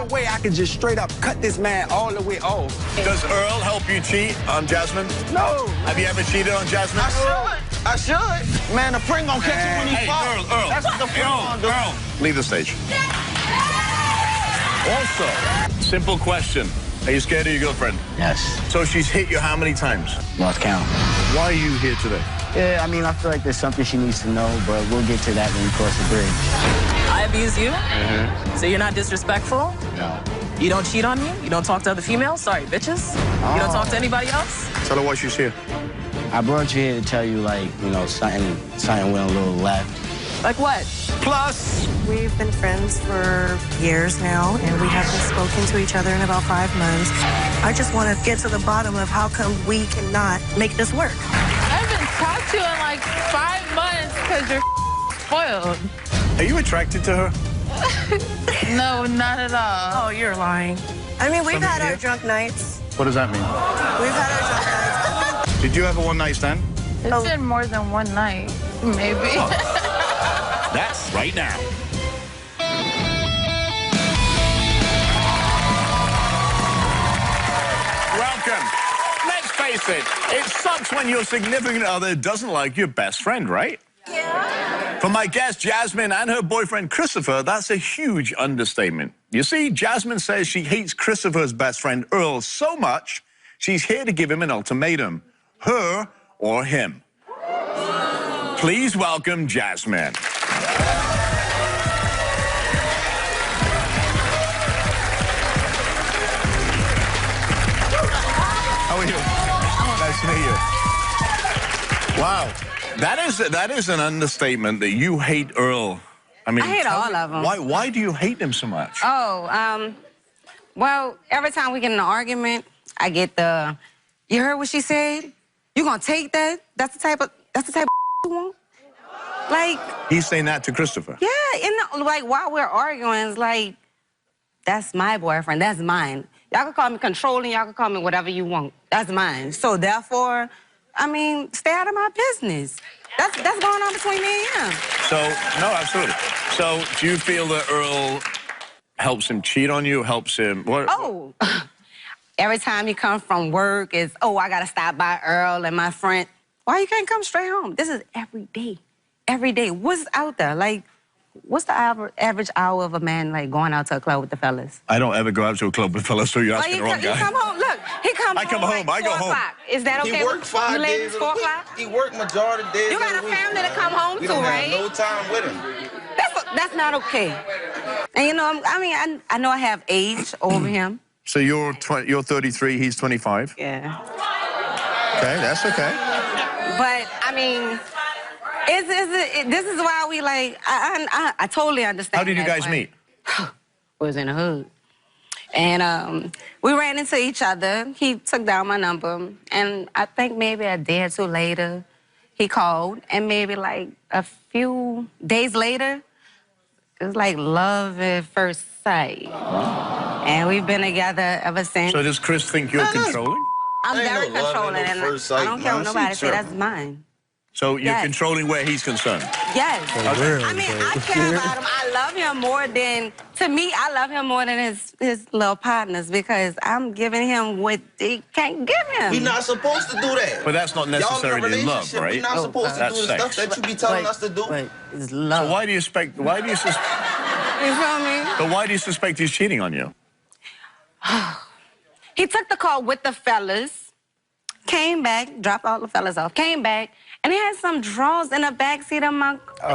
way I can just straight up cut this man all the way off. Does Earl help you cheat on Jasmine? No. Have you ever cheated on Jasmine? I should. Man, the pring gonna catch him when he falls. Earl. That's what the pring gonna do. Earl, leave the stage. Also, simple question. Are you scared of your girlfriend? Yes. So she's hit you how many times? Lost count. Why are you here today? Yeah, I mean, I feel like there's something she needs to know, but we'll get to that when we cross the bridge. I abuse you? So you're not disrespectful? No. You don't cheat on me? You don't talk to other females? Sorry, bitches? You don't talk to anybody else? Tell her why she's here. I brought you here to tell you, like, you know, something went a little left. Like what? Plus, we've been friends for years now, and we haven't spoken to each other in about 5 months. I just want to get to the bottom of how come we cannot make this work. I haven't talked to you in like 5 months because you're spoiled. are you attracted to her? No, not at all. Oh, you're lying. I mean, we've had our drunk nights. What does that mean? We've had our drunk nights. Did you have a one-night stand? It's been more than one night, maybe. That's right now. Welcome. Let's face it, it sucks when your significant other doesn't like your best friend, right? Yeah. For my guest, Jasmine, and her boyfriend, Christopher, that's a huge understatement. You see, Jasmine says she hates Christopher's best friend, Earl, so much, she's here to give him an ultimatum. Her or him. Please welcome Jasmine. How are you? Nice to meet you. Wow. That is an understatement that you hate Earl. I mean, I hate all of them. Why do you hate him so much? Oh, well, every time we get in an argument, I get the, you heard what she said? You gonna take that? That's the type of you want? Like... He's saying that to Christopher? Yeah, and like, while we're arguing, it's like, that's my boyfriend, that's mine. Y'all can call me controlling, y'all can call me whatever you want. That's mine. So therefore, I mean, stay out of my business. That's going on between me and him. So, no, absolutely. So, do you feel that Earl helps him cheat on you, helps him... What? Oh, every time he comes from work, it's, oh, I gotta stop by Earl and my friend. Why you can't come straight home? This is every day. Every day. What's out there? Like, what's the average hour of a man, like, going out to a club with the fellas? I don't ever go out to a club with fellas, so you're asking the wrong guy. You come home, look, he comes home. I come home, I go home. Is that okay? He worked 5 days a week. He worked majority of days. You got a family to come home to, right? We don't have no time with him. That's not okay. And you know, I know I have age over him. So you're 33, he's 25? Yeah. Okay, that's okay. But, I mean, this is why we, like, I totally understand. How did you guys meet? We was in the hood. And we ran into each other. He took down my number. And I think maybe a day or two later, he called. And maybe, like, a few days later, it was like love at first sight. And we've been together ever since. So does Chris think you're controlling? I'm very controlling, and I don't care what nobody says. That's mine. So you're controlling where he's concerned? Yes. I mean, I care about him. I love him more than, to me, I love him more than his little partners because I'm giving him what they can't give him. We're not supposed to do that. But that's not necessarily love, right? We're not supposed to do the stuff that you be telling us to do. But it's love. So why do you suspect, You feel me? But why do you suspect he's cheating on you? He took the call with the fellas, came back, dropped all the fellas off, came back, and he had some drawers in the backseat of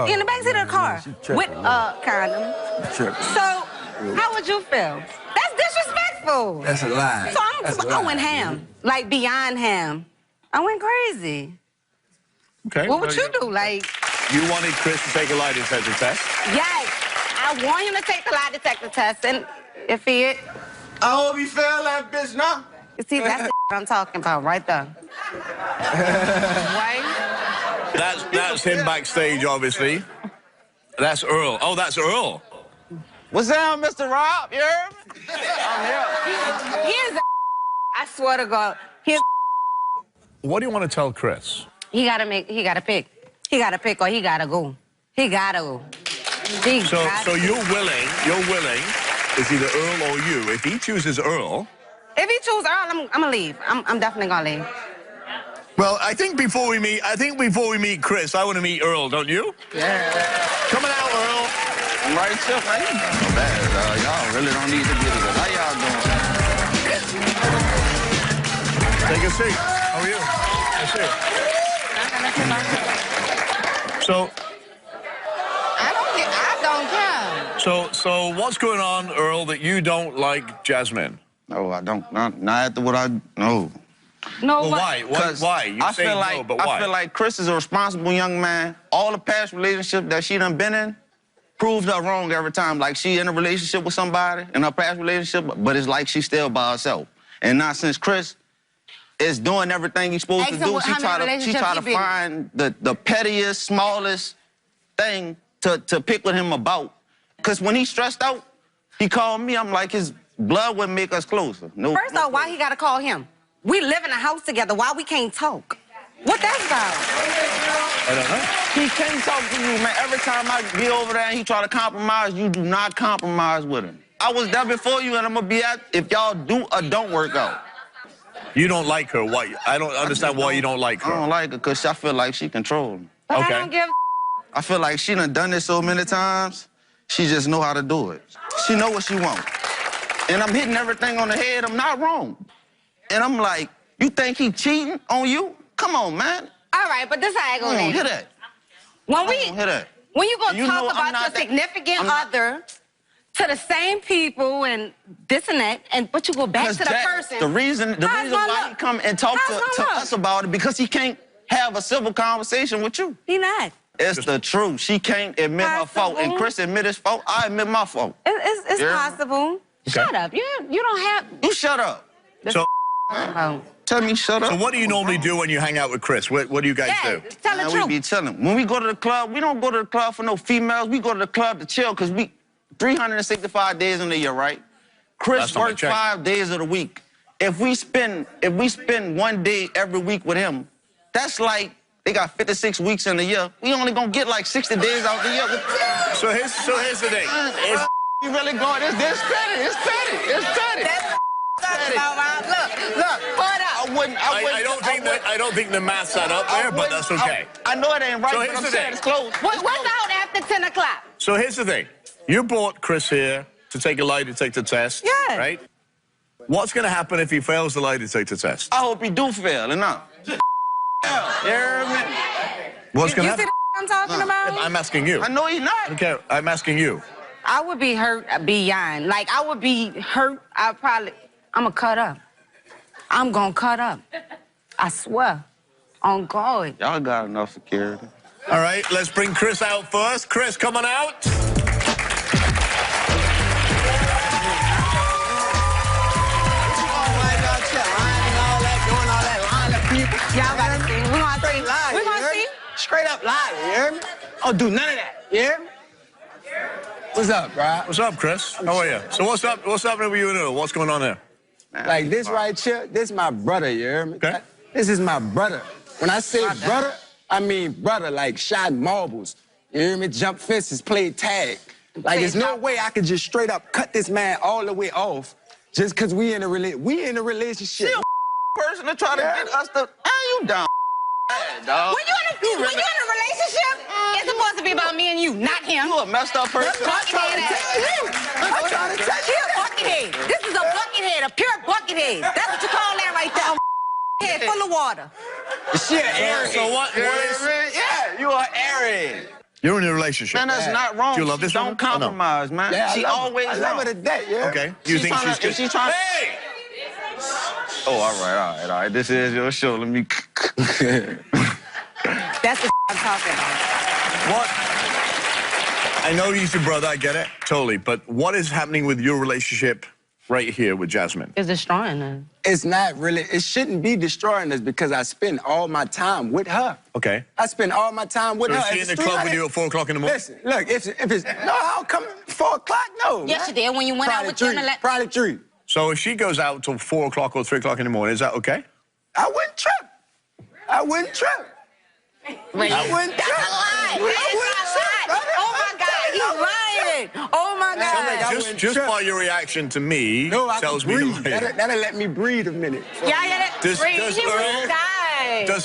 in the backseat of the car with a condom. So, how would you feel? That's disrespectful. That's a lie. So I went ham, like beyond ham. I went crazy. Okay. What would you do? Like, you wanted Chris to take a lie detector test? yes, I want him to take the lie detector test, and if he... I hope he failed that bitch now. You see, that's the I'm talking about right there. Right? That's him backstage, obviously. That's Earl. Oh, that's Earl. What's down, Mr. Rob? You heard me? I'm here. He is I swear to God. He is What do you want to tell Chris? He gotta pick. He gotta pick or he gotta go. He gotta go. So you're willing It's either Earl or you. If he chooses Earl... If he chooses Earl, I'm gonna leave. I'm definitely gonna leave. Well, I think before we meet Chris, I want to meet Earl, don't you? Yeah. Coming out, Earl. I'm right here, man. Not bad. Y'all really don't need to be together. How y'all doing? Take a seat. How are you? So... I don't care. So what's going on, Earl, that you don't like Jasmine? No, I don't. Not after what I know. No, well, why? Why? You say no, but why? I feel like Chris is a responsible young man. All the past relationships that she done been in proved her wrong every time. Like she in a relationship with somebody in her past relationship, but it's like she's still by herself. And now since Chris is doing everything he's supposed to do, she try to find the pettiest, smallest thing to pick with him about. Because when he's stressed out, he called me. I'm like, his blood wouldn't make us closer. No. First off, why he gotta call him? We live in a house together. Why we can't talk? What that's about? I don't know. He can't talk to you, man. Every time I be over there and he try to compromise, you do not compromise with him. I was there before you, and I'm gonna be at if y'all do or don't work out. You don't like her. Why? I don't understand why you don't like her. I don't like her because I feel like she controls me. But Okay. I don't give I feel like she done this so many times, she just know how to do it. She know what she want. And I'm hitting everything on the head. I'm not wrong. And I'm like, you think he cheating on you? Come on, man. All right, but this how I go Hear that. When you gonna talk about your significant other to the same people and this and that, but you go back to the person. The reason why he come and talk to us about it, because he can't have a civil conversation with you. He not. It's the truth. She can't admit her fault. And Chris admit his fault. I admit my fault. It's possible. Okay. Shut up. You don't have. You shut up. So, Tell me shut up. so what do you normally do when you hang out with Chris? What do you guys do? Tell the truth. We be chilling. When we go to the club, we don't go to the club for no females. We go to the club to chill because we 365 days in the year, right? Chris works 5 days of the week. If we spend 1 day every week with him, that's like they got 56 weeks in the year. We only gonna get like 60 days out the year. So here's the thing. You really going? It's petty. It's petty. It's petty. Look, hold up. I don't think the math's that up there, but that's okay. I know it ain't right, So but here's I'm the saying thing. it's close. What's out after 10 o'clock? So here's the thing. You brought Chris here to take a lie detector test, right? What's going to happen if he fails the lie detector test? I hope he do fail, and not. You hear me? What's going to You see happen? what I'm talking about? I'm asking you. I know he's not. Okay, I'm asking you. I would be hurt beyond. Like, I would be hurt. I'm going to cut up. I'm going to cut up. I swear. On God. Y'all got enough security. All right, let's bring Chris out first. Chris, come on out. Y'all got to see. We're going to see. We're going to see. Straight up lie, you hear me? I'll do none of that, you hear me? What's up, bro? What's up, Chris? How are you? So what's up? What's happening with you and Earl? What's going on there? Like this right here, this my brother, you hear me? Okay. This is my brother. When I say brother, I mean brother, like shot marbles. You hear me? Jump fences, play tag. Like there's no way I could just straight up cut this man all the way off just because we in a relationship. She a person to try to get us to. You down, dog. When you in a relationship, it's supposed to be about me and you, not him. You a messed up person. I'm trying to tell you. I'm trying to tell She a buckethead. This is a buckethead, a pure buckethead. That's what you call that right there. Head full of water. She an airhead. So what is... Yeah, you are airhead. You're in a relationship. Man, that's not wrong. Do you love this Don't woman? compromise, man. Yeah, she always I love her to death, yeah. Okay. You think she's good? She's trying. Hey! Oh, all right. This is your show. Let me. That's the I'm talking about. What? I know he's your brother. I get it. Totally. But what is happening with your relationship right here with Jasmine? It's destroying us. It's not really, it shouldn't be destroying us because I spend all my time with her. Okay. I spend all my time with So her. is she in the club with you at 4 o'clock in the morning? Listen, look, if it's, no, I don't come 4 o'clock, no. Yes, you did when you went out with them. Probably 3. So if she goes out till 4 o'clock or 3 o'clock in the morning, is that okay? I wouldn't trip. I wouldn't trip. Really? I wouldn't trip. That's a lie. I wouldn't trip. Oh, my God. He's lying. Oh, my Just by your reaction to me tells me to breathe. That'll let me breathe a minute. Does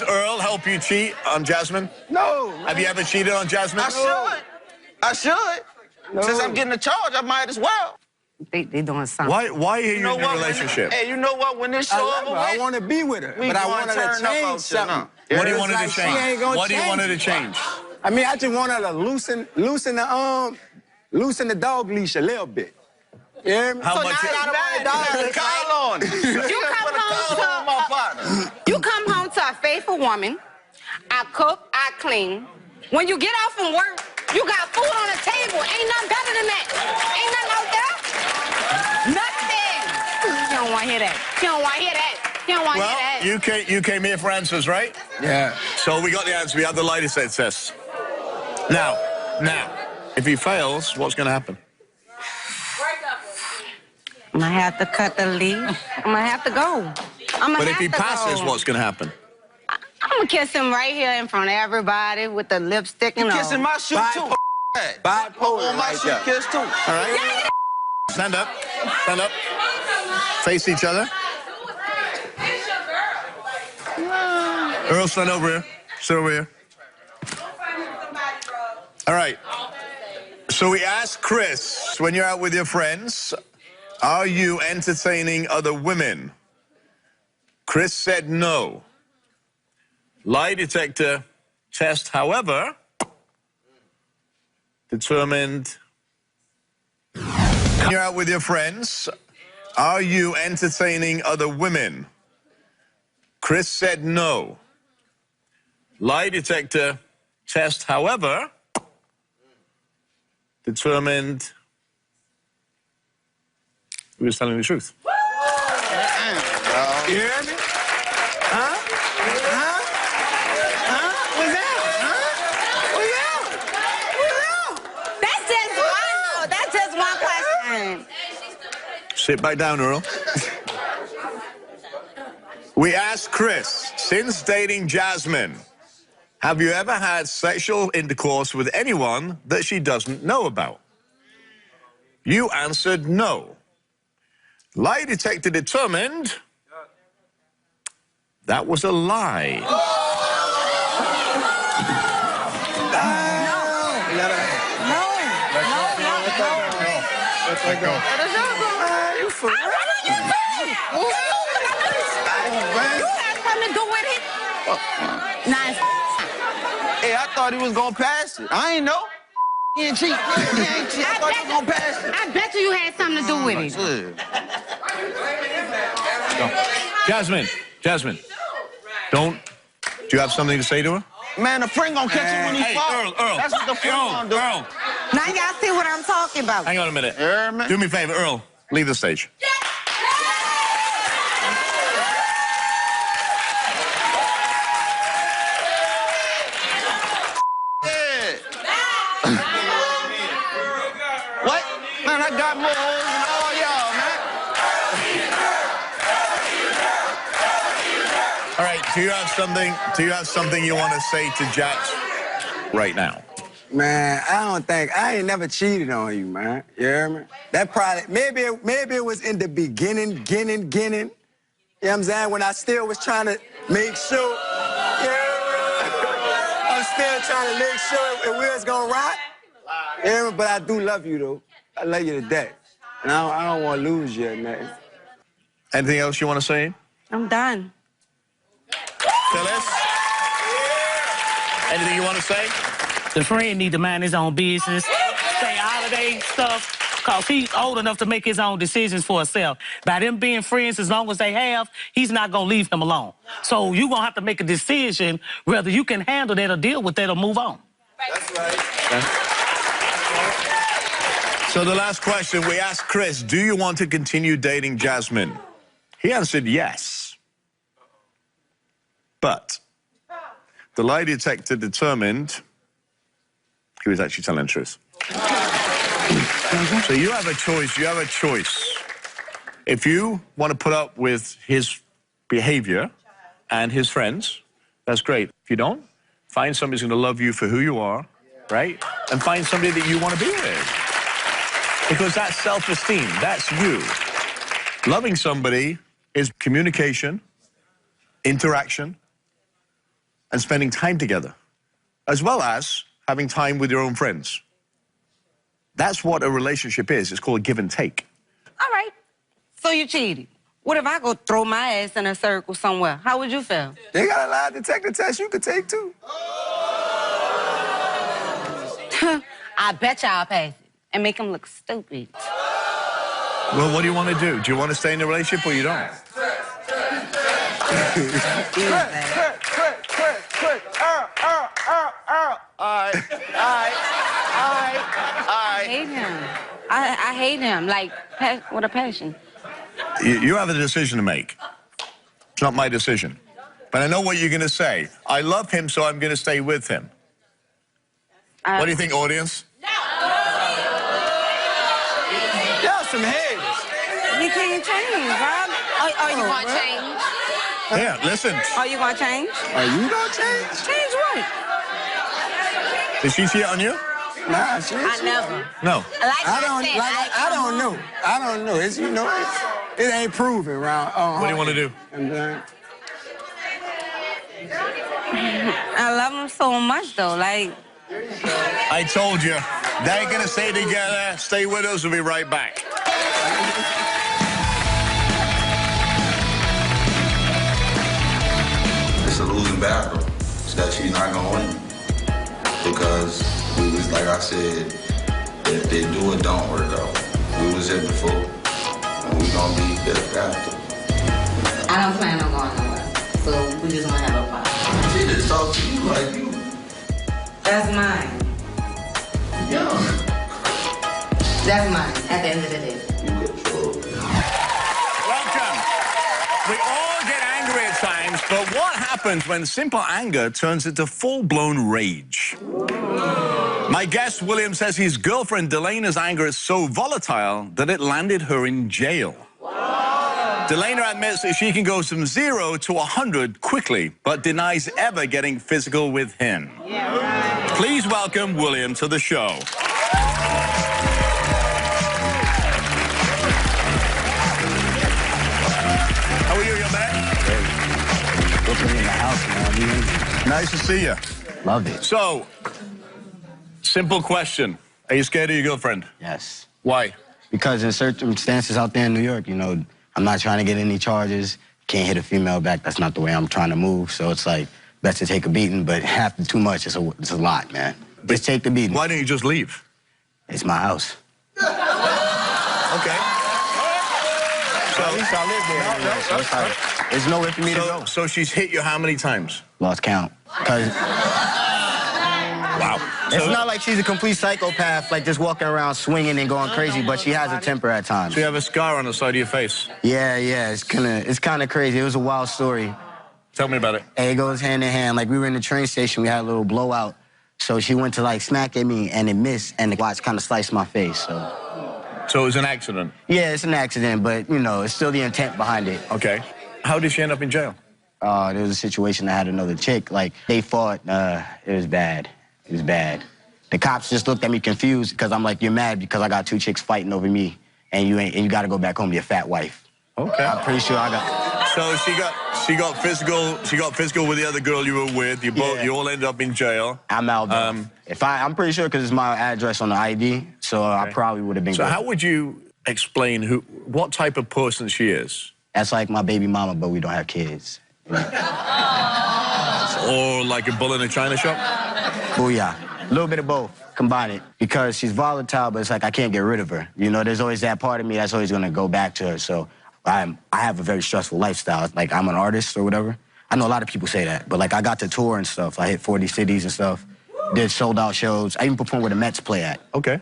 Earl help you cheat on Jasmine? No. Have you ever cheated on Jasmine? I should. No. Since I'm getting the charge, I might as well. They doing something. Why are you in a relationship? Hey, you know what? When this show over, I want to be with her, but I want her to change something. What do you want her to change? What do you want her to change? I mean, I just want her to loosen the dog leash a little bit. You hear me? How much? You come home to a faithful woman. I cook, I clean. When you get off from work, you got food on the table. Ain't nothing better than that. Ain't nothing out there. Nothing. You don't want to hear that. You don't want to hear that. You don't want to hear that. Well, you came here for answers, right? Yeah. So we got the answer. We have the lie detector test. Now, if he fails, what's going to happen? I'm going to have to cut the lead. I'm going to have to go. But if he passes, what's going to happen? I'm going to kiss him right here in front of everybody with the lipstick and all. Kissing my shoe, too. Bipolar on my shoe, kiss, too. All right. Stand up. Stand up. Face each other. Earl, stand over here. Sit over here. All right. So we asked Chris, when you're out with your friends, are you entertaining other women? Chris said no. Lie detector test, however, determined when you're out with your friends, are you entertaining other women? Chris said no. Lie detector test, however, determined he was telling the truth. You hear me? Huh? What's that? That's just one question. Sit back down, Earl. We asked Chris, since dating Jasmine, have you ever had sexual intercourse with anyone that she doesn't know about? You answered no. Lie detector determined that was a lie. Let go. You for real? You had something to do with it? Nice. Hey, I thought he was gonna pass it. I ain't know. He ain't cheat. He ain't cheat. I thought he was gonna pass it. I bet you had something to do with it. Jasmine, do you have something to say to her? Man, the friend gonna catch him when he falls. Earl. That's what the friend gonna do. Earl. Now y'all see what I'm talking about. Hang on a minute. Do me a favor, Earl. Leave the stage. What? Man, I got more hoes than all y'all, man. All right, do you have something you want to say to Jax right now? Man, I ain't never cheated on you, man. You hear me? That probably, maybe it was in the beginning. You know what I'm saying? When I still was trying to make sure, I'm still trying to make sure if we was gonna rock. You hear me? But I do love you, though. I love you to death. And I don't want to lose you or nothing. Anything else you want to say? I'm done. Phyllis? Anything you want to say? The friend need to mind his own business, stay out of their stuff, because he's old enough to make his own decisions for himself. By them being friends as long as they have, he's not going to leave him alone. So you're going to have to make a decision whether you can handle that or deal with that or move on. That's right. So the last question, we asked Chris, do you want to continue dating Jasmine? He answered yes. But the lie detector determined he was actually telling the truth. So you have a choice. If you want to put up with his behavior and his friends, that's great. If you don't, find somebody who's going to love you for who you are, right? And find somebody that you want to be with. Because that's self-esteem. That's you. Loving somebody is communication, interaction, and spending time together, as well as having time with your own friends. That's what a relationship is. It's called give and take. All right. So you cheated. What if I go throw my ass in a circle somewhere? How would you feel? They got a lie detector test you could take, too. I bet y'all pass it and make him look stupid. Well, what do you want to do? Do you want to stay in a relationship or you don't? I hate him. I hate him, like, with a passion. You have a decision to make. It's not my decision. But I know what you're going to say. I love him, so I'm going to stay with him. What do you think, audience? Y'all some haters. You can't change, Rob. Are you going to change? Yeah, listen. Are you going to change? Are you gonna change? Change what? Did she cheat on you? Nah, she ain't. I never. No. Like I don't know. I don't know. It's, you know, it ain't proven around. What do you want to do? I love him so much, though. Like, I told you. They ain't going to stay together. Stay with us. We'll be right back. It's a losing battle that she's not going to win. Because we was, like I said, if they do it, don't work out. We was here before, and we going to be here after. I don't plan on going nowhere, so we just want to have a party. She just talk to you like you. That's mine. Young. That's mine, at the end of the day. You control. Welcome. We all get angry at times, but what happens when simple anger turns into full-blown rage? My guest, William, says his girlfriend, Delaina's anger is so volatile that it landed her in jail. Delaina admits that she can go from 0 to 100 quickly, but denies ever getting physical with him. Please welcome William to the show. How are you, young man? Brooklyn in the house, man. Nice to see you. Love it. So, simple question. Are you scared of your girlfriend? Yes. Why? Because in circumstances out there in New York, you know, I'm not trying to get any charges. Can't hit a female back. That's not the way I'm trying to move. So it's like, best to take a beating, but half too much. It's a lot, man. Just take the beating. Why don't you just leave? It's my house. Okay. So, at least I live there. So it's like, there's nowhere for me to go. So she's hit you how many times? Lost count. Wow. It's not like she's a complete psychopath, like just walking around swinging and going crazy, but she has a temper at times. So you have a scar on the side of your face? Yeah, it's kind of crazy. It was a wild story. Tell me about it. And it goes hand in hand. Like, we were in the train station, we had a little blowout. So she went to, like, smack at me, and it missed, and the watch kind of sliced my face, so it was an accident? Yeah, it's an accident, but, you know, it's still the intent behind it. Okay. How did she end up in jail? There was a situation I had another chick. Like, they fought. It was bad. It was bad. The cops just looked at me confused because I'm like, you're mad because I got 2 chicks fighting over me, and you got to go back home to your fat wife. Okay. I'm pretty sure I got... So she got physical with the other girl you were with. You all ended up in jail. I'm out. I'm pretty sure because it's my address on the ID, so I probably would have been. So how would you explain what type of person she is? That's like my baby mama, but we don't have kids. Or like a bull in a china shop? Oh yeah, a little bit of both. Combine it, because she's volatile, but it's like I can't get rid of her. You know, there's always that part of me that's always gonna go back to her. So I have a very stressful lifestyle. Like, I'm an artist or whatever. I know a lot of people say that, but like, I got to tour and stuff. I hit 40 cities and stuff. Did sold-out shows. I even performed where the Mets play at. Okay.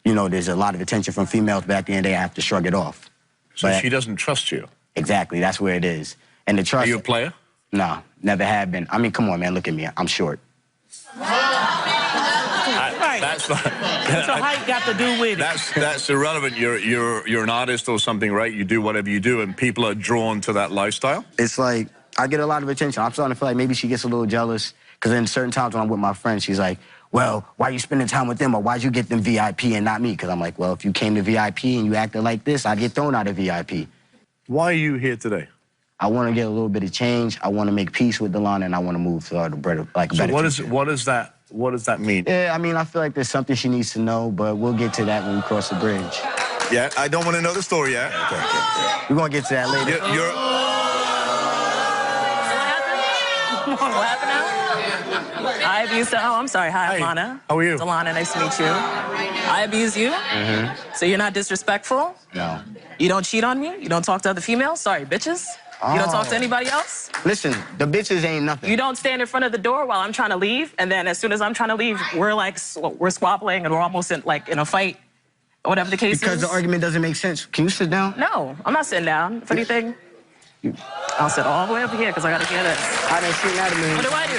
You know, there's a lot of attention from females, but at the end of the day, I have to shrug it off. So she doesn't trust you? Exactly, that's where it is. And the trust... Are you a player? No, never have been. I mean, come on, man, look at me. I'm short. That's not... What's your height got to do with it? That's irrelevant. You're an artist or something, right? You do whatever you do, and people are drawn to that lifestyle? It's like, I get a lot of attention. I'm starting to feel like maybe she gets a little jealous, because in certain times when I'm with my friends, she's like, well, why you spending time with them, or why'd you get them VIP and not me? Because I'm like, well, if you came to VIP and you acted like this, I'd get thrown out of VIP. Why are you here today? I want to get a little bit of change. I want to make peace with Delana, and I want to move to the better, like a better future. What does that mean? Yeah, I mean, I feel like there's something she needs to know, but we'll get to that when we cross the bridge. Yeah, I don't want to know the story yet. Okay. We're gonna get to that later. What happened now? I abused. Oh, I'm sorry. Hi, I'm Lana. How are you? Delana, nice to meet you. I abuse you? Mm-hmm. So you're not disrespectful? No. You don't cheat on me? You don't talk to other females? Sorry, bitches. You don't talk to anybody else? Listen, the bitches ain't nothing. You don't stand in front of the door while I'm trying to leave, and then as soon as I'm trying to leave, we're squabbling and we're almost in a fight, whatever the case is. Because the argument doesn't make sense. Can you sit down? No, I'm not sitting down. If anything, I'll sit all the way over here because I gotta hear this. I didn't see that. What do I do?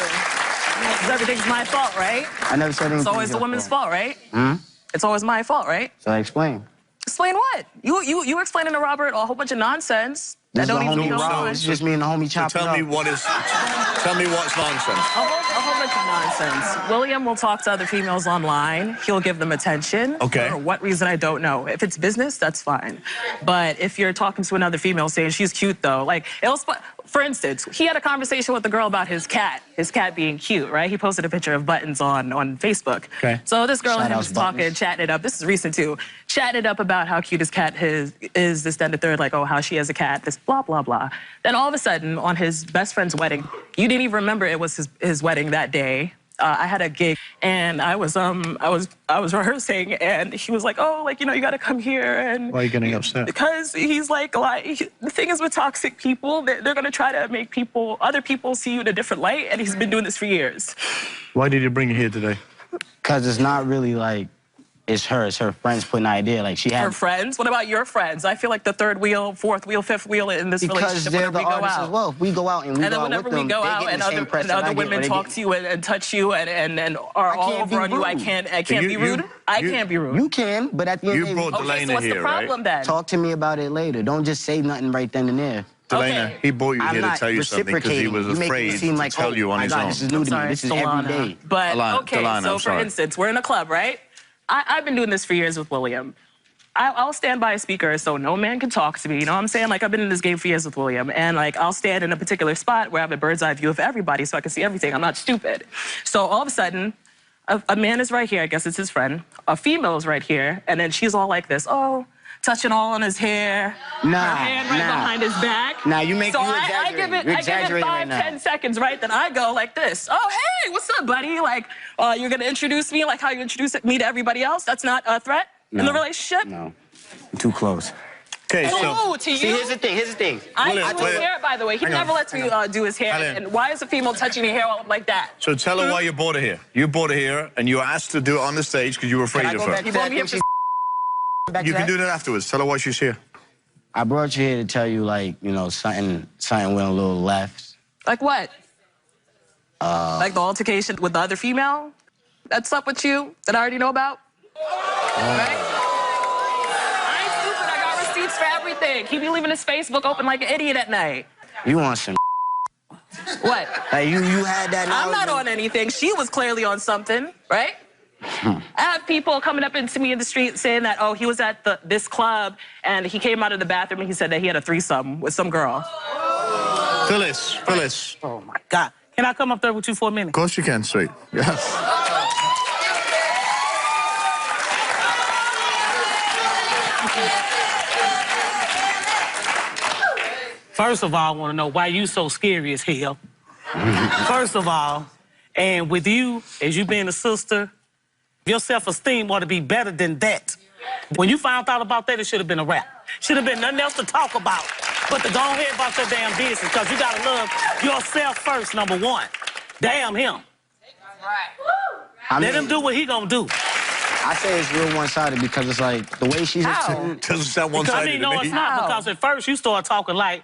Because everything's my fault, right? I never said anything. It's always the woman's fault, right? Hmm? It's always my fault, right? So I explain. Explain what? You explaining to Robert a whole bunch of nonsense that don't even go on. It's just me and the homie chopping Tell me what's nonsense. A whole bunch of nonsense. William will talk to other females online. He'll give them attention. Okay. For what reason, I don't know. If it's business, that's fine. But if you're talking to another female saying she's cute, though, like, for instance, he had a conversation with a girl about his cat being cute, right? He posted a picture of Buttons on Facebook. Okay. So this girl and him is talking, Buttons. chatting it up. This is recent, too. Chatting it up about how cute his cat is, this, then, the third, like, oh, how she has a cat, this, blah, blah, blah. Then all of a sudden, on his best friend's wedding, you didn't even remember it was his wedding that day. I had a gig, and I was rehearsing, and he was like, oh, like, you know, you gotta come here. And why are you getting upset? Because he's like the thing is with toxic people, they're gonna try to make other people see you in a different light, and he's been doing this for years. Why did you bring her here today? Because it's not really like, it's her friends putting the idea. Like, she had... Her friends? What about your friends? I feel like the third wheel, fourth wheel, fifth wheel in this because relationship they're whenever the we go artists out. as well. If we go out and we go out whenever with them, we go out and other women talk to you and touch you and are all over on you, I can't be rude. I can't be rude. You can, but at the end of the day... You brought Delana so what's here, the problem then? Talk to me about it later. Don't just say nothing right then and there. Delana, he brought you here to tell you something because he was afraid to tell you on his own. This is new to me. This is every day. But, okay, so for instance, we're in a club, right? I've been doing this for years with William. I'll stand by a speaker so no man can talk to me, you know what I'm saying? Like, I've been in this game for years with William, and, like, I'll stand in a particular spot where I have a bird's eye view of everybody so I can see everything. I'm not stupid. So all of a sudden, a man is right here, I guess it's his friend. A female is right here, and then she's all like this, oh, touching all on his hair, her hand right behind his back. Nah, you make so you exaggerating. I give it 5-10 seconds, right? Then I go like this. Oh, hey, what's up, buddy? Like, you're gonna introduce me like how you introduce me to everybody else? That's not a threat in the relationship? No, too close. Okay, so... to you? See, here's the thing. I do his hair, by the way. He never lets me do his hair. And why is a female touching your hair all up like that? So tell her why you brought her here. You brought her here, and you were asked to do it on the stage because you were afraid of her. You can do that afterwards. Tell her why she's here. I brought you here to tell you, like, you know, something went a little left. Like what? Like the altercation with the other female? That's up with you that I already know about? Right? I ain't stupid. I got receipts for everything. He be leaving his Facebook open like an idiot at night. You want some What? Like, you had that knowledge. I'm not on anything. She was clearly on something, right? I have people coming up into me in the street saying that, oh, he was at this club and he came out of the bathroom and he said that he had a threesome with some girl. Phyllis. Oh, my God. Can I come up there with you for a minute? Of course you can, sweet. Yes. First of all, I want to know why you so scary as hell. First of all, and with you, as you being a sister, your self-esteem ought to be better than that. When you found out about that, it should have been a wrap. Should have been nothing else to talk about but to go ahead about your damn business, because you got to love yourself first, number one. Damn him. Let him do what he gonna do. I say it's real one-sided because it's like the way she's... Doesn't sound one-sided to me. No, it's not, because at first you started talking like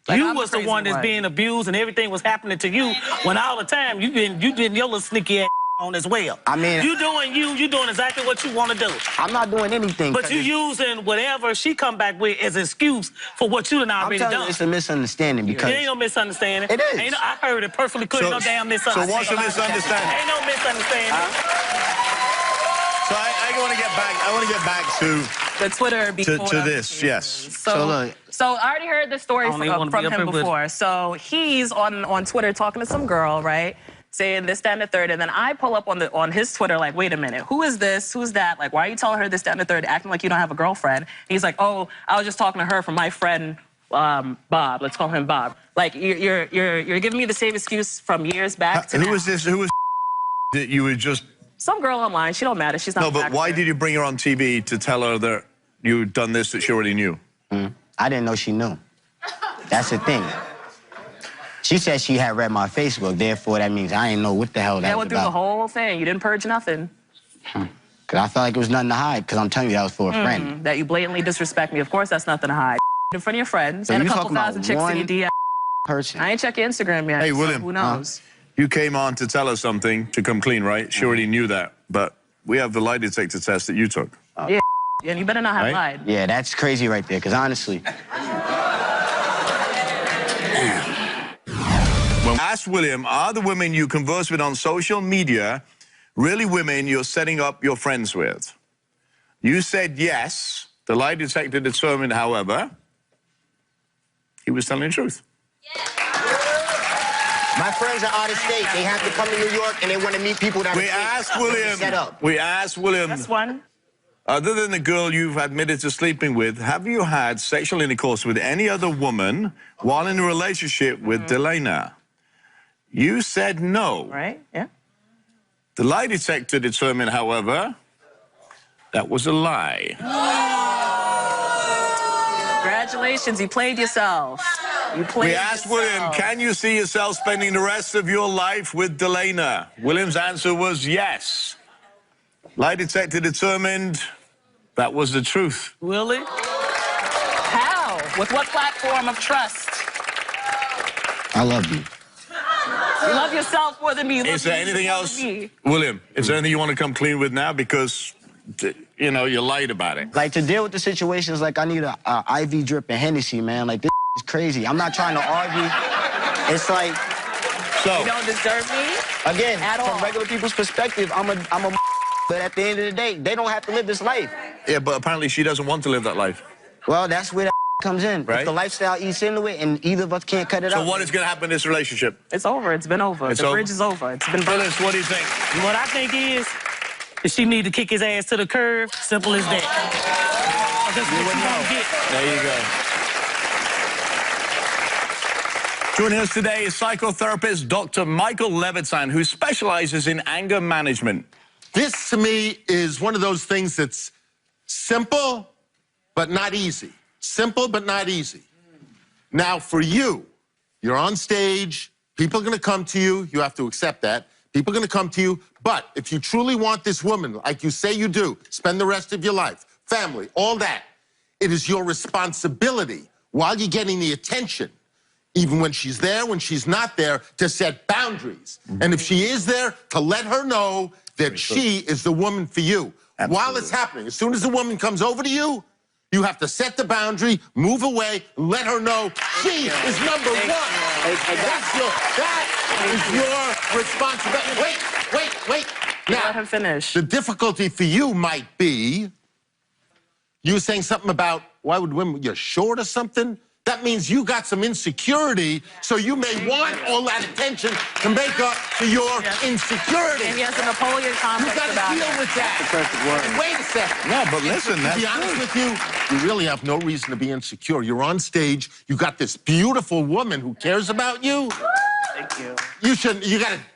you was the one that's being abused and everything was happening to you, when all the time you been your little sneaky ass on as well. I mean, you doing exactly what you want to do. I'm not doing anything. But you using whatever she come back with as an excuse for what you done already done. I'm telling you, it's a misunderstanding because... It ain't no misunderstanding. It is. I heard it perfectly clear, no damn misunderstanding. So what's the misunderstanding? Ain't no misunderstanding. So I want to get back to... The Twitter before. To this, yes. So I already heard this story from him before. So he's on Twitter talking to some girl, right? Saying this, that, and the third, and then I pull up on his Twitter like, wait a minute, who is this? Who's that? Like, why are you telling her this, that, and the third, acting like you don't have a girlfriend? And he's like, oh, I was just talking to her from my friend Bob. Let's call him Bob. Like, you're giving me the same excuse from years back to now. Who was this? Who was that you were just... Some girl online. She don't matter. She's not. No, but why did you bring her on TV to tell her that you'd done this that she already knew? I didn't know she knew. That's the thing. She said she had read my Facebook, therefore that means I didn't know what the hell that was about. Went through the whole thing. You didn't purge nothing. Because I felt like it was nothing to hide, because I'm telling you that was for a friend. That you blatantly disrespect me. Of course that's nothing to hide. In front of your friends So and a you couple talking about thousand chicks in your DM. Person. I ain't check your Instagram yet. Hey, William. So who knows? You came on to tell her something to come clean, right? She already knew that, but we have the lie detector test that you took. Yeah, and you better not have lied. Yeah, that's crazy right there, because honestly... When I asked William, are the women you converse with on social media really women you're setting up your friends with? You said yes. The lie detector determined, however, he was telling the truth. My friends are out of state. They have to come to New York, and they want to meet people that We asked William. That's one. Other than the girl you've admitted to sleeping with, have you had sexual intercourse with any other woman while in a relationship with Delana? You said no. Right, yeah. The lie detector determined, however, that was a lie. Congratulations, you played yourself. We asked William, can you see yourself spending the rest of your life with Delana? William's answer was yes. Lie detector determined that was the truth. Really? How? With what platform of trust? I love you. You love yourself more than me. Is there anything else, William, is there anything you want to come clean with now? Because, you know, you lied about it. Like, to deal with the situations, like, I need a IV drip and Hennessy, man. Like, this is crazy. I'm not trying to argue. It's like... So, you don't deserve me? Again, from regular people's perspective, I'm a but at the end of the day, they don't have to live this life. Yeah, but apparently she doesn't want to live that life. Well, that's where that comes in. Right? If the lifestyle eats into it and either of us can't cut it out. So what is going to happen in this relationship? It's over. It's been over. The bridge is over. It's been Phyllis, what do you think? What I think is she need to kick his ass to the curb. Simple as that. That's what you gonna get. There you go. Joining us today is psychotherapist Dr. Michael Levitan, who specializes in anger management. This, to me, is one of those things that's simple, but not easy. Simple, but not easy. Now, for you, you're on stage, people are going to come to you. You have to accept that. People are going to come to you. But if you truly want this woman, like you say you do, spend the rest of your life, family, all that, it is your responsibility, while you're getting the attention, even when she's there, when she's not there, to set boundaries. And if she is there, to let her know that she is the woman for you. Absolutely. While it's happening, as soon as the woman comes over to you, you have to set the boundary, move away, let her know she is number one. That is your responsibility. Wait. Now, let him finish. The difficulty for you might be, you were saying something about, why would women, you're short or something? That means you got some insecurity, so you may want all that attention to make up for your insecurity. And he has a Napoleon complex about it. You got to deal with that. That's the perfect word. And wait a second. No, but listen, To be honest with you, you really have no reason to be insecure. You're on stage, you got this beautiful woman who cares about you. Thank you.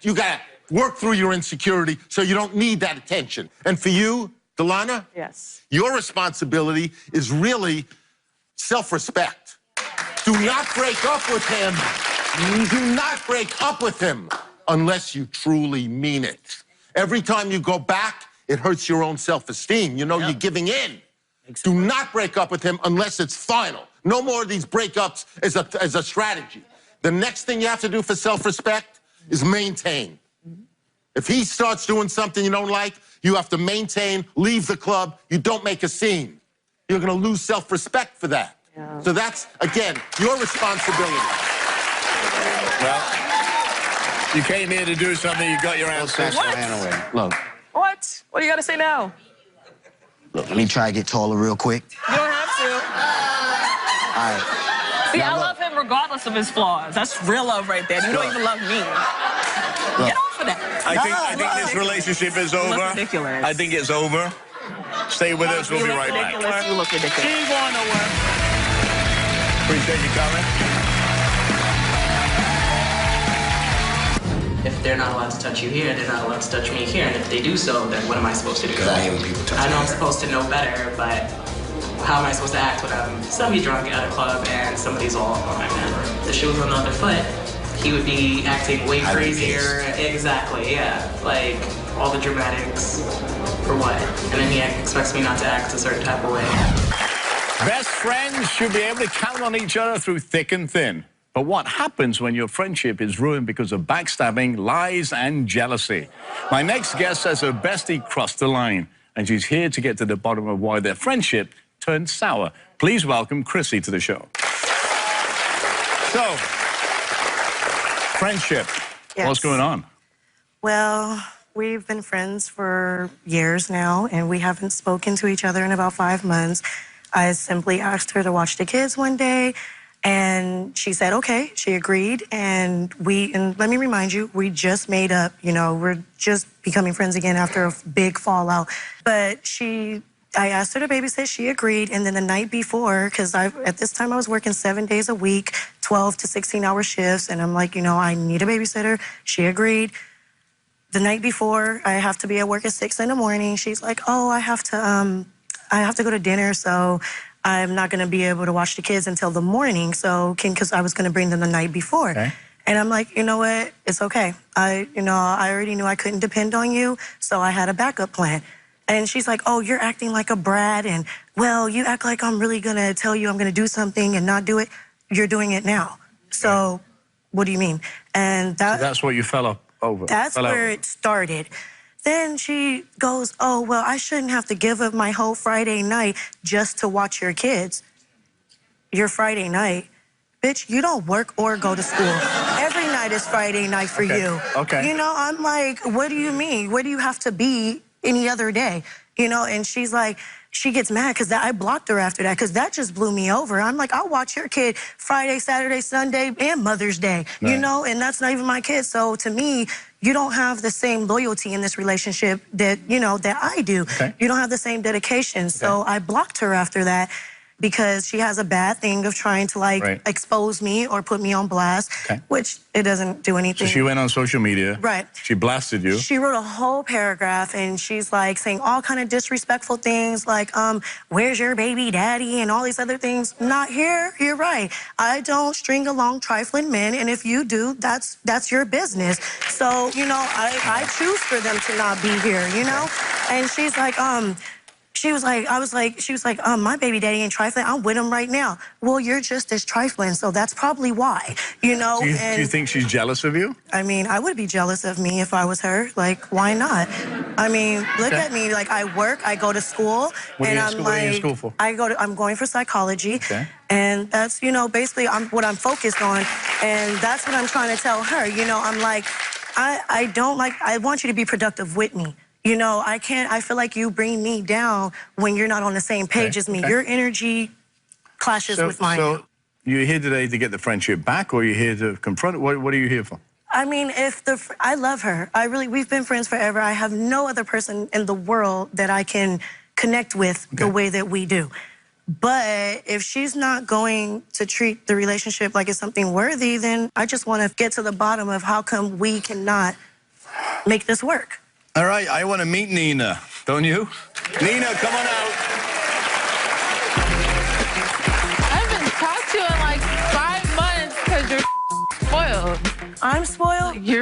You gotta work through your insecurity so you don't need that attention. And for you, Delana? Yes. Your responsibility is really self-respect. Do not break up with him. Do not break up with him unless you truly mean it. Every time you go back, it hurts your own self-esteem. You know, you're giving in. Do not break up with him unless it's final. No more of these breakups as a strategy. The next thing you have to do for self-respect is maintain. If he starts doing something you don't like, you have to maintain, leave the club. You don't make a scene. You're going to lose self-respect for that. Yeah. So that's, again, your responsibility. Well, you came here to do something, you got your answer. What? Look. What? What do you got to say now? Look, let me try to get taller real quick. You don't have to. All right. See, I love him regardless of his flaws. That's real love right there. You don't even love me. Look. Get off of that. I think this relationship is over. That's ridiculous. I think it's over. Stay with us. We'll be right back. You look ridiculous. She ain't going nowhere. Appreciate you coming. If they're not allowed to touch you here, they're not allowed to touch me here. And if they do so, then what am I supposed to do? Because I hate when people touch me. I know I'm supposed to know better, but how am I supposed to act when I'm somebody drunk at a club and somebody's all on my man? The shoe was on the other foot. He would be acting way crazier. Exactly, yeah. Like, all the dramatics for what? And then he expects me not to act a certain type of way. Best friends should be able to count on each other through thick and thin. But what happens when your friendship is ruined because of backstabbing, lies, and jealousy? My next guest says her bestie crossed the line, and she's here to get to the bottom of why their friendship turned sour. Please welcome Chrissy to the show. So, friendship. Yes. What's going on? Well, we've been friends for years now, and we haven't spoken to each other in about 5 months. I simply asked her to watch the kids one day, and she said, okay, she agreed. And let me remind you, we just made up, you know, we're just becoming friends again after a big fallout. But I asked her to babysit, she agreed. And then the night before, because at this time I was working 7 days a week, 12 to 16-hour shifts. And I'm like, you know, I need a babysitter. She agreed. The night before, I have to be at work at 6 in the morning. She's like, oh, I have to go to dinner, so I'm not going to be able to watch the kids until the morning. So, because I was going to bring them the night before. Okay. And I'm like, you know what? It's okay. I already knew I couldn't depend on you, so I had a backup plan. And she's like, oh, you're acting like a brat, and, well, you act like I'm really going to tell you I'm going to do something and not do it. You're doing it now. So, what do you mean? And So that's what you fell over. That's where it started. Then she goes, oh, well, I shouldn't have to give up my whole Friday night just to watch your kids. Your Friday night? Bitch, you don't work or go to school. Every night is Friday night for you. Okay. You know, I'm like, what do you mean? Where do you have to be any other day? You know, and she's like, she gets mad because I blocked her after that because that just blew me over. I'm like, I'll watch your kid Friday, Saturday, Sunday, and Mother's Day, you know, and that's not even my kid. So to me, you don't have the same loyalty in this relationship that, you know, that I do. Okay. You don't have the same dedication. So I blocked her after that because she has a bad thing of trying to, like, expose me or put me on blast, which it doesn't do anything. So she went on social media. Right. She blasted you. She wrote a whole paragraph, and she's, like, saying all kind of disrespectful things, like, where's your baby daddy, and all these other things. Not here. You're right. I don't string along trifling men, and if you do, that's your business. So, you know, I choose for them to not be here, you know? And she's like, she was like, my baby daddy ain't trifling. I'm with him right now. Well, you're just as trifling, so that's probably why, you know? Do you think she's jealous of you? I mean, I would be jealous of me if I was her. Like, why not? I mean, look at me. Like, I work, I go to school. What are you in school for? I'm going for psychology. Okay. And that's, you know, basically what I'm focused on. And that's what I'm trying to tell her. You know, I'm like, I want you to be productive with me. You know, I feel like you bring me down when you're not on the same page as me. Your energy clashes with mine. So you're here today to get the friendship back, or you're here to confront it? What are you here for? I mean, I love her. We've been friends forever. I have no other person in the world that I can connect with the way that we do. But if she's not going to treat the relationship like it's something worthy, then I just want to get to the bottom of how come we cannot make this work. All right, I want to meet Nina, don't you? Nina, come on out. I haven't talked to you in like 5 months because you're spoiled. I'm spoiled? You're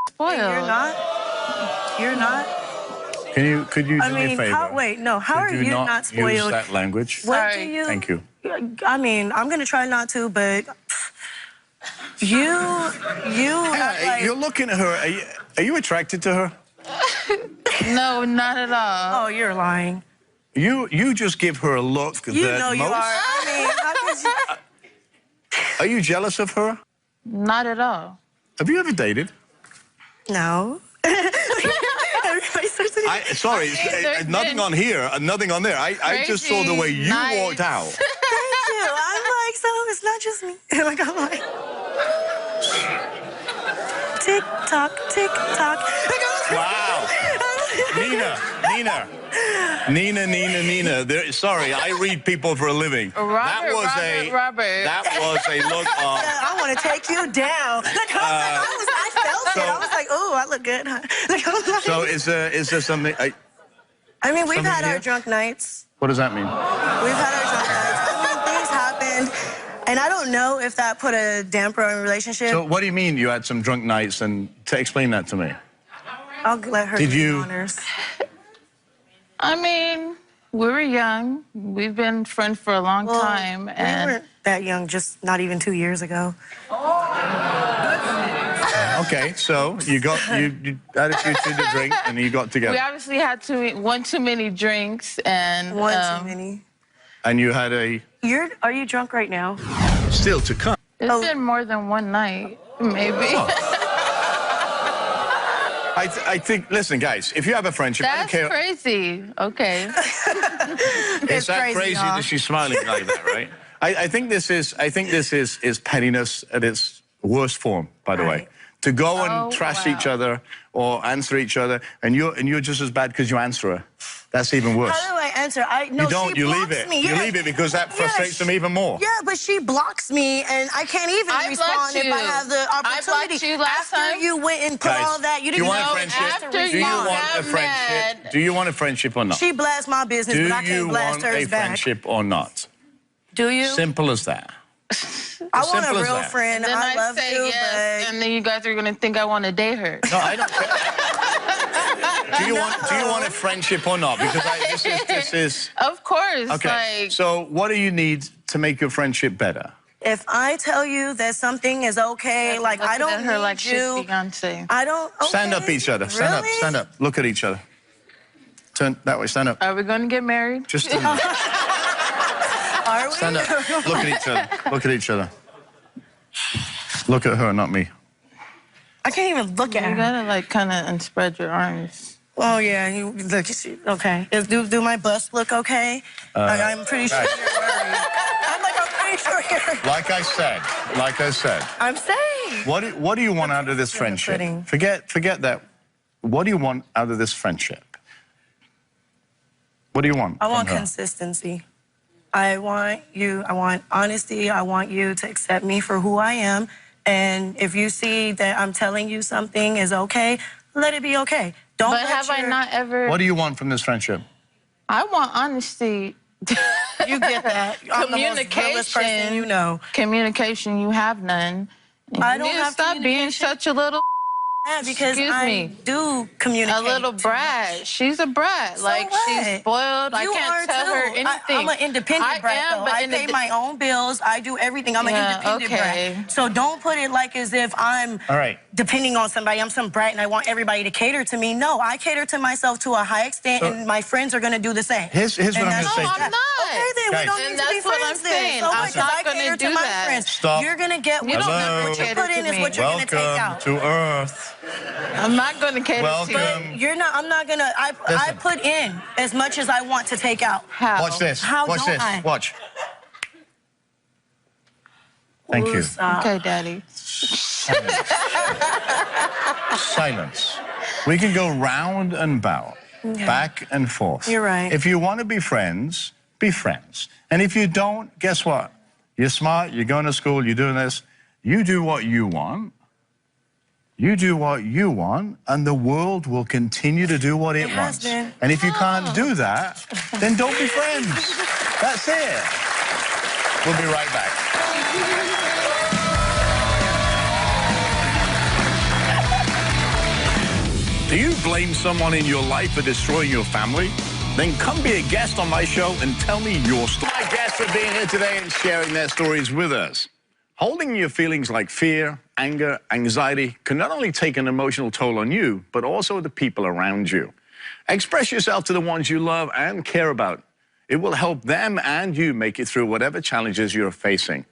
spoiled. And you're not? You're not? Could you do me a favor? How are you not spoiled? Use that language. What do you... Thank you. I mean, I'm going to try not to, but you You're looking at her. Are you attracted to her? No, not at all. Oh, you're lying. You just give her a look You that know you most... are. I mean, how could you? Are you jealous of her? Not at all. Have you ever dated? No. Sorry, nothing on here, nothing on there. I just saw the way you walked out. Thank you. I'm like, so it's not just me. Like, I'm like, tick tock, tick tock. Wow. Nina. Sorry, I read people for a living. Robert. That was a look of... I want to take you down. Like, I felt it. I was like, oh, I look good. Like, so is there something... I mean, we've had our drunk nights. What does that mean? We've had our drunk nights. I mean, things happened. And I don't know if that put a damper on a relationship. So what do you mean you had some drunk nights? And explain that to me. I'll let her do the honors. I mean, we were young. We've been friends for a long time. And we weren't that young, just not even 2 years ago. Okay, so you had a few to drink and you got together. we obviously had one too many drinks and... One too many. And you had a... Are you drunk right now? Still to come. It's been more than one night, maybe. Oh. I think, listen, guys, if you have a friendship, I don't care. That's crazy. Okay. Is that crazy that she's smiling like that, right? I think this is pettiness at its worst form, by the way. To go and trash each other or answer each other, and you're just as bad because you answer her. That's even worse. How do I answer? No, you don't. You leave it. Me. You leave it because that frustrates them even more. Yeah, but she blocks me, and I can't even respond if I have the opportunity. I blocked you last time. You went and put all that. You didn't want know a friendship? after Do you want a friendship? Do you want a friendship or not? She blasts my business, but I can't blast hers back. Do you want a friendship or not? Do you? Simple as that. I want a real friend. Then I love say you, yes, and then you guys are gonna think I want to date her. No, I don't care. Do you want a friendship or not? Because this is. Of course. Okay. So what do you need to make your friendship better? If I tell you that something is okay, like I don't at her need like you. Beyonce. I don't. Okay. Stand up, each other. Stand up. Really? Stand up. Look at each other. Turn that way. Stand up. Are we gonna get married? Just a minute. Are we? Stand up. Look at each other. Look at each other. Look at her, not me. I can't even look at her. You gotta like kind of spread your arms. Oh yeah, you look. Okay. Do my bust look okay? I'm pretty sure you're worried. I'm pretty sure you're. Like I said. I'm saying. What do you want out of this friendship? Forget that. What do you want out of this friendship? What do you want? I want consistency. I want honesty. I want you to accept me for who I am. And if you see that I'm telling you something is okay, let it be okay. But have I not ever... What do you want from this friendship? I want honesty. You get that. I'm the most realest person you know. Communication, you have none. I don't have to stop being such a little... Yeah, because I do communicate. A little brat. She's a brat. So like, she's spoiled. I can't tell her anything. I'm an independent brat, though. I pay my own bills. I do everything. I'm an independent brat. So don't put it like as if I'm depending on somebody. I'm some brat and I want everybody to cater to me. No, I cater to myself to a high extent, and my friends are going to do the same. Here's what I'm going to say. No, I'm not. Okay, then we don't need to be friends then. So I'm not going to do that. Stop. You're going to get what you put in is what you're going to take out. Welcome to Earth. I'm not going to cater to you. But you're not. I'm not gonna. I put in as much as I want to take out. How? Watch this. How Watch don't this. I? Watch. Thank you. Okay, Daddy. Silence. We can go round and about, back and forth. You're right. If you want to be friends, be friends. And if you don't, guess what? You're smart. You're going to school. You're doing this. You do what you want. You do what you want, and the world will continue to do what it wants. And if you can't do that, then don't be friends. That's it. We'll be right back. Do you blame someone in your life for destroying your family? Then come be a guest on my show and tell me your story. My guests are being here today and sharing their stories with us. Holding your feelings like fear, anger, anxiety can not only take an emotional toll on you, but also the people around you. Express yourself to the ones you love and care about. It will help them and you make it through whatever challenges you're facing.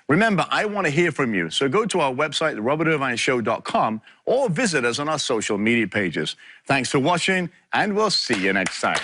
Remember, I want to hear from you, so go to our website, robertirvineshow.com, or visit us on our social media pages. Thanks for watching, and we'll see you next time.